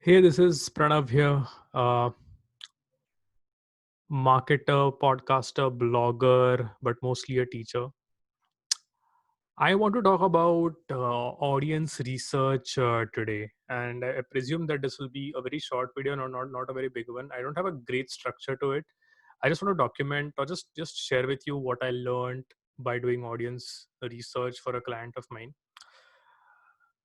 Hey, this is Pranav here, uh, marketer, podcaster, blogger, but mostly a teacher. I want to talk about audience research today, and I presume that this will be a very short video, not a very big one. I don't have a great structure to it. I just want to document or just share with you what I learned by doing audience research for a client of mine.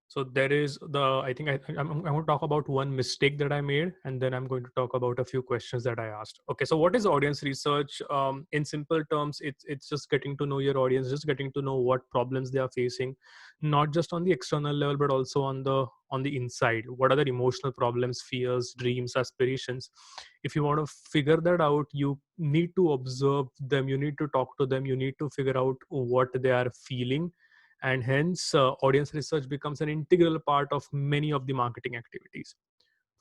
So there is I think I'm going to talk about one mistake that I made, and then I'm going to talk about a few questions that I asked. Okay, so what is audience research? In simple terms, it's just getting to know your audience, just getting to know what problems they are facing, not just on the external level, but also on the inside. What are their emotional problems, fears, dreams, aspirations? If you want to figure that out, you need to observe them. You need to talk to them. You need to figure out what they are feeling, and hence audience research becomes an integral part of many of the marketing activities.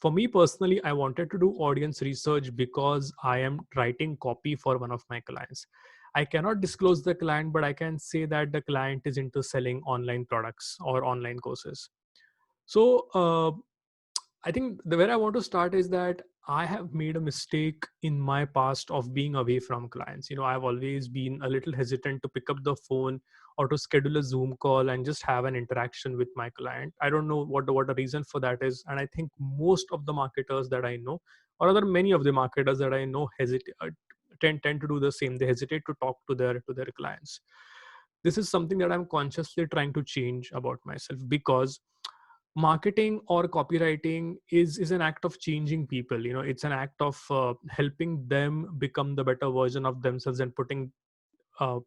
For me personally, I wanted to do audience research because I am writing copy for one of my clients. I cannot disclose the client, but I can say that the client is into selling online products or online courses. So I think the where I want to start is that I have made a mistake in my past of being away from clients. I've always been a little hesitant to pick up the phone or to schedule a Zoom call and just have an interaction with my client. I don't know what the reason for that is, and I think most of the marketers that I know, or rather many of the marketers that I know, hesitate tend to do the same. They hesitate to talk to their clients. This is something that I'm consciously trying to change about myself, because marketing or copywriting is an act of changing people. It's an act of helping them become the better version of themselves, and putting uh,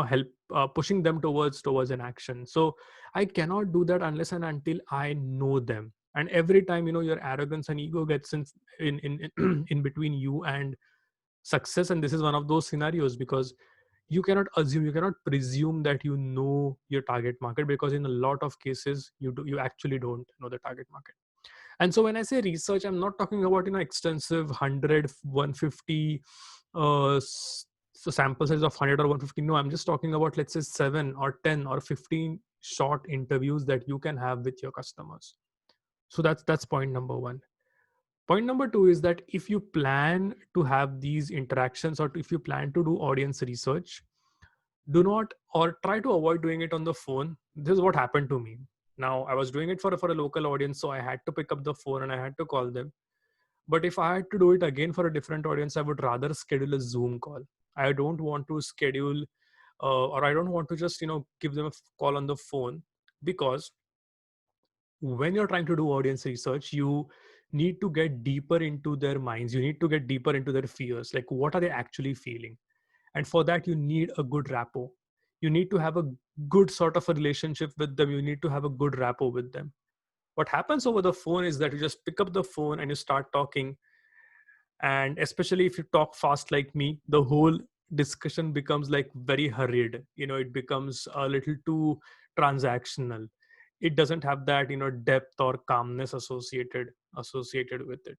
help pushing them towards an action. So I cannot do that unless and until I know them. And every time, your arrogance and ego gets in in between you and success. And this is one of those scenarios, because you cannot presume that you know your target market, because in a lot of cases you actually don't know the target market. And so when I say research, I'm not talking about extensive 100 150 so sample size of 100 or 150. No, I'm just talking about, let's say, 7 or 10 or 15 short interviews that you can have with your customers. So that's point number one. Point number two is that if you plan to have these interactions, or if you plan to do audience research, do not, or try to avoid doing it on the phone. This is what happened to me. Now, I was doing it for a local audience, so I had to pick up the phone and I had to call them. But if I had to do it again for a different audience, I would rather schedule a Zoom call. I don't want to schedule, or I don't want to just give them a call on the phone, because when you're trying to do audience research, you need to get deeper into their minds. You need to get deeper into their fears. Like, what are they actually feeling? And for that, you need a good rapport. You need to have a good sort of a relationship with them. You need to have a good rapport with them. What happens over the phone is that you just pick up the phone and you start talking. And especially if you talk fast like me, the whole discussion becomes like very hurried. It becomes a little too transactional. It doesn't have that depth or calmness associated with it.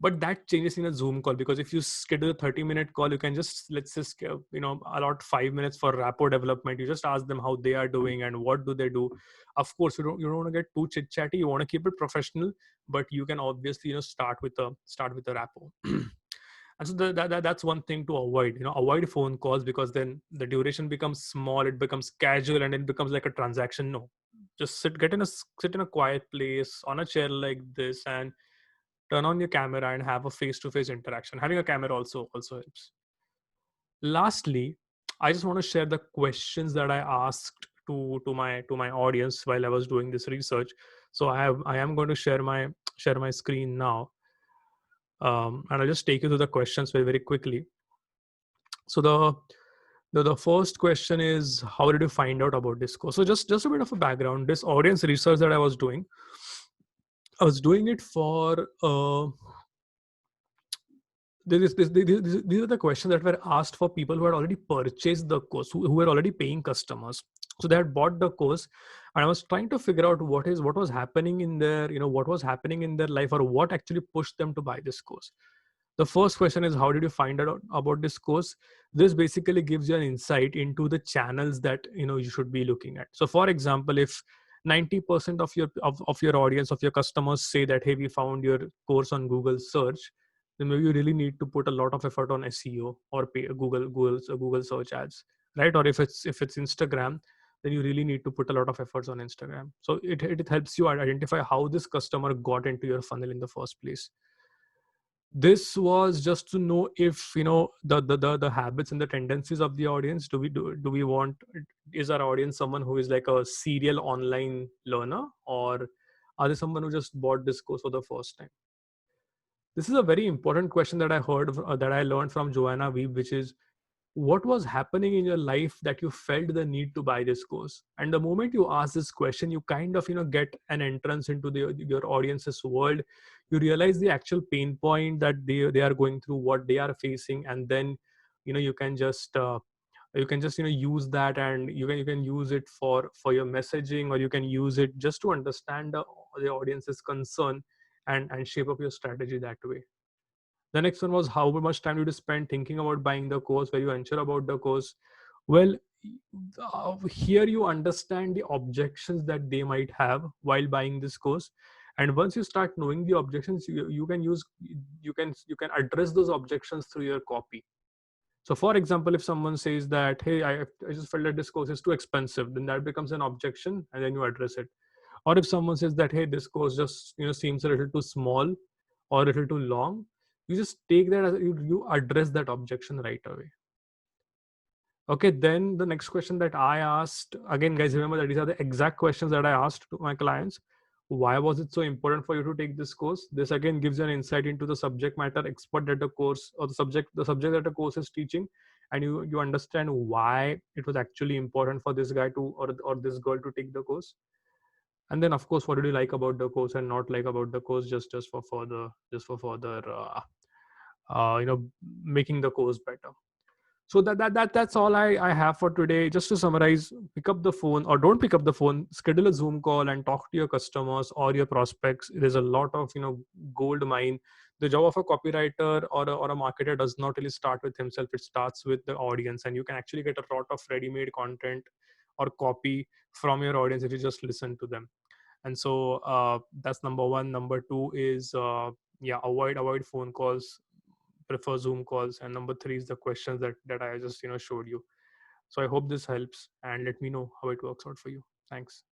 But that changes in a Zoom call, because if you schedule a 30-minute call, you can just, let's just allot 5 minutes for rapport development. You just ask them how they are doing and what do they do. Of course, you don't want to get too chit chatty. You want to keep it professional, but you can obviously start with a rapport. And so that's one thing to avoid. Avoid phone calls, because then the duration becomes small, it becomes casual, and it becomes like a transaction. No, just sit in a quiet place on a chair like this, and turn on your camera and have a face-to-face interaction. Having a camera also helps. Lastly, I just want to share the questions that I asked to my audience while I was doing this research. So I am going to share my screen now, and I'll just take you through the questions very, very quickly. So the first question is, how did you find out about this course? So just a bit of a background. This audience research that I was doing it for these are the questions that were asked for people who had already purchased the course, who were already paying customers. So they had bought the course, and I was trying to figure out what was happening in their, what was happening in their life, or what actually pushed them to buy this course. The first question is, how did you find out about this course? This basically gives you an insight into the channels that you should be looking at. So for example, if 90% of your audience, of your customers say that, hey, we found your course on Google search, then maybe you really need to put a lot of effort on SEO or pay Google search ads, right? Or if it's Instagram, then you really need to put a lot of efforts on Instagram. So it helps you identify how this customer got into your funnel in the first place. This was just to know if the habits and the tendencies of the audience. Do we want, is our audience someone who is like a serial online learner, or are they someone who just bought this course for the first time? This is a very important question that I learned from Joanna Weeb, which is, what was happening in your life that you felt the need to buy this course? And the moment you ask this question, you kind of get an entrance into your audience's world. You realize the actual pain point that they are going through, what they are facing, and then you can just use that, and you can use it for your messaging, or you can use it just to understand the audience's concern, and shape up your strategy that way. The next one was, how much time did you spend thinking about buying the course? Were you unsure about the course? Well, here you understand the objections that they might have while buying this course. And once you start knowing the objections, you can address those objections through your copy. So for example, if someone says that, hey, I just felt that this course is too expensive, then that becomes an objection, and then you address it. Or if someone says that, hey, this course just seems a little too small or a little too long, you just take that as you address that objection right away. Okay, then the next question that I asked, again, guys, remember that these are the exact questions that I asked to my clients. Why was it so important for you to take this course? This again gives you an insight into the subject matter expert that the course, or the subject that the course is teaching, and you understand why it was actually important for this guy to, or this girl to take the course. And then of course, what did you like about the course and not like about the course, just for further making the course better. So that's all I have for today. Just to summarize, pick up the phone or don't pick up the phone, schedule a Zoom call and talk to your customers or your prospects. There's a lot of gold mine. The job of a copywriter or a marketer does not really start with himself. It starts with the audience, and you can actually get a lot of ready-made content or copy from your audience if you just listen to them. And so that's number one. Number two is avoid phone calls, prefer Zoom calls. And number three is the questions that I just showed you. So I hope this helps, and let me know how it works out for you. Thanks.